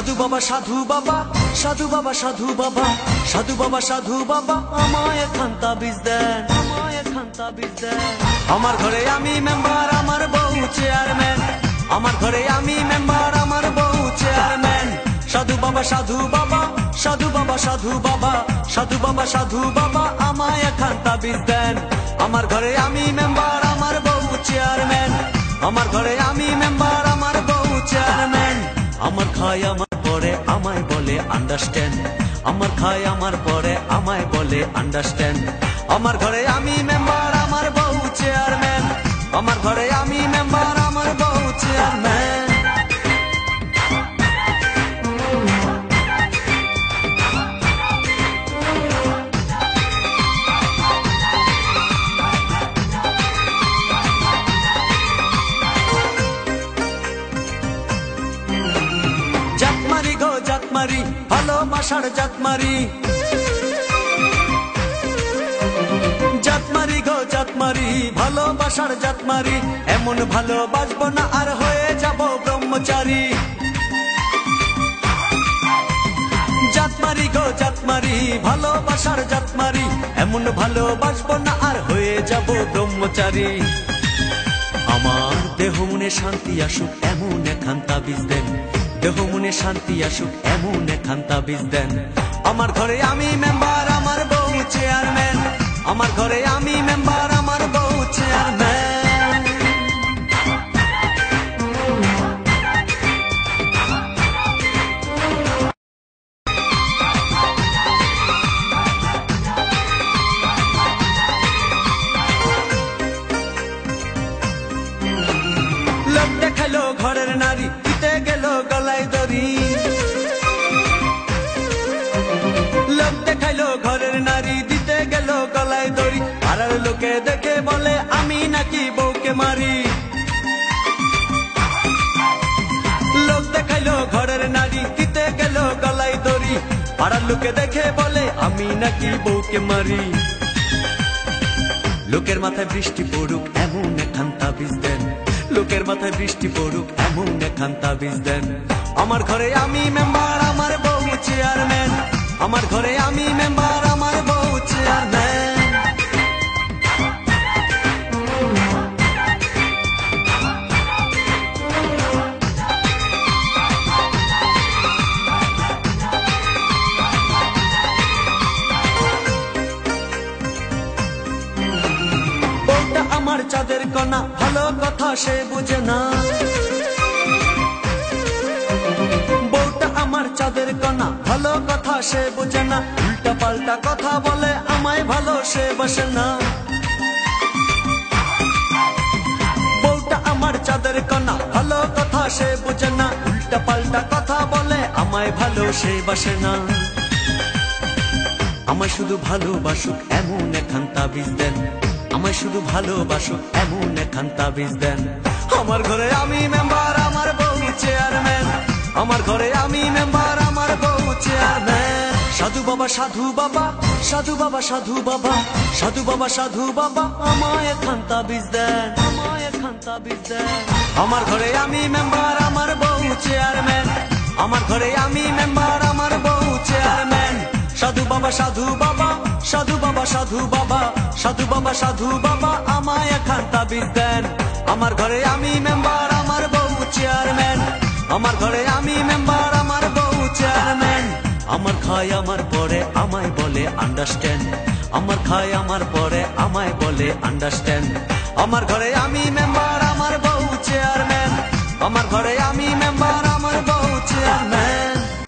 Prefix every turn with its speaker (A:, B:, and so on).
A: সাধু বাবা সাধু বাবা সাধু বাবা সাধু বাবা সাধু বাবা সাধু বাবা আমায় খান্তা বীজ দেন, আমায় খান্তা বীজ দেন। আমার ঘরে আমি মেম্বার, আমার বউ চেয়ারম্যান। আমার ঘরে আমি মেম্বার, আমার বউ চেয়ারম্যান। সাধু বাবা সাধু বাবা সাধু বাবা সাধু বাবা সাধু বাবা সাধু বাবা আমায় খান্তা বীজ দেন। আমার ঘরে আমি মেম্বার, আমার বউ চেয়ারম্যান। আমার ঘরে আমি মেম্বার, আমার বউ চেয়ারম্যান। আমার খায় আমার পরে আমায় বলে আন্ডারস্ট্যান্ড। আমার খায় আমার পরে আমায় বলে আন্ডারস্ট্যান্ড। আমার ঘরে আমি মেম্বার, আমার বউ চেয়ারম্যান। আমার ঘরে আমি মেম্বার, আমার বউ চেয়ারম্যান। জাতমারি গো জাতমারি, ভালোবাসার জাতমারি। জাতমারি গো জাতমারি, ভালোবাসার জাতমারি। এমন ভালোবাসবো না আর হয়ে যাব ব্রহ্মচারী। জাতমারি গো জাতমারি, ভালোবাসার জাতমারি। এমন ভালোবাসবো না আর হয়ে যাব ব্রহ্মচারী। আমার দেহ মনে শান্তি আসুক এমন খান্তা বীজ দেন। দেহ মনে শান্তি আসুক এমন খান্তা বীজ দেন। আমার ঘরে আমি মেম্বার, আমার বউ চেয়ারম্যান। আমার ঘরে আমি মেম্বার, আমার বউ চেয়ারম্যান। লোক দেখালো ঘরের নারী, দিতে গেল গলায় দড়ি। লোক দেখাইলো ঘরের নারী, দিতে গেল গলায় দড়ি। পাড়ার লোকে দেখে বলে আমি নাকি বউকে মারি। লোক দেখাইলো ঘরের নারী, দিতে গেল গলায় দড়ি। পাড়ার লোকে দেখে বলে আমি নাকি বউকে মারি। লোকের মাথায় বৃষ্টি পড়ুক এমন খান্তা বীজ দেন। লোকের মাথায় বৃষ্টি পড়ুক এমন খান্তা বীজ দেন। আমার ঘরে আমি মেম্বার, আমার বউ চেয়ারম্যান। আমার ঘরে আমি মেম্বার, আমার বউ চেয়ারম্যান। বউটা আমার চাঁদের কণা, ভালো কথা সে বুঝে না। বউটা আমার চাঁদের কণা, ভালো কথা সে বুঝে না। উল্টা পাল্টা কথা বলে আমায় ভালো সে বসে না। বউটা আমার চাঁদের কণা, ভালো কথা সে বুঝে না। উল্টা পাল্টা কথা বলে আমায় ভালো সে বসে না। আমায় শুধু ভালোবাসুক এমন খান্তা বীজ দেন। আমায় শুধু ভালোবাসুক এমন খান্তা বীজ দেন। আমার ঘরে আমি মেম্বার, আমার বউ চেয়ারম্যান। আমার ঘরে আমি মেম্বার, আমার বউ চেয়ারম্যান। সাধু বাবা সাধু বাবা সাধু বাবা সাধু বাবা সাধু বাবা সাধু বাবা আমায় খান্তা বীজ দেন, আমায় খান্তা বীজ দেন। আমার ঘরে আমি মেম্বার, আমার বউ চেয়ারম্যান। আমার ঘরে আমি মেম্বার, আমার বউ চেয়ারম্যান। সাধু বাবা সাধু বাবা সাধু বাবা সাধু বাবা সাধু বাবা সাধু বাবা আমায় খান্তা বীজ দেন। আমার ঘরে আমি মেম্বার, আমার বউ চেয়ারম্যান। আমার ঘরে আমি মেম্বার, আমার বউ চেয়ারম্যান। আমার খায় আমার পরে আমায় বলে আন্ডারস্ট্যান্ড। আমার খায় আমার পরে আমায় বলে আন্ডারস্ট্যান্ড। আমার ঘরে আমি মেম্বার, আমার বউ চেয়ারম্যান। আমার ঘরে আমি মেম্বার।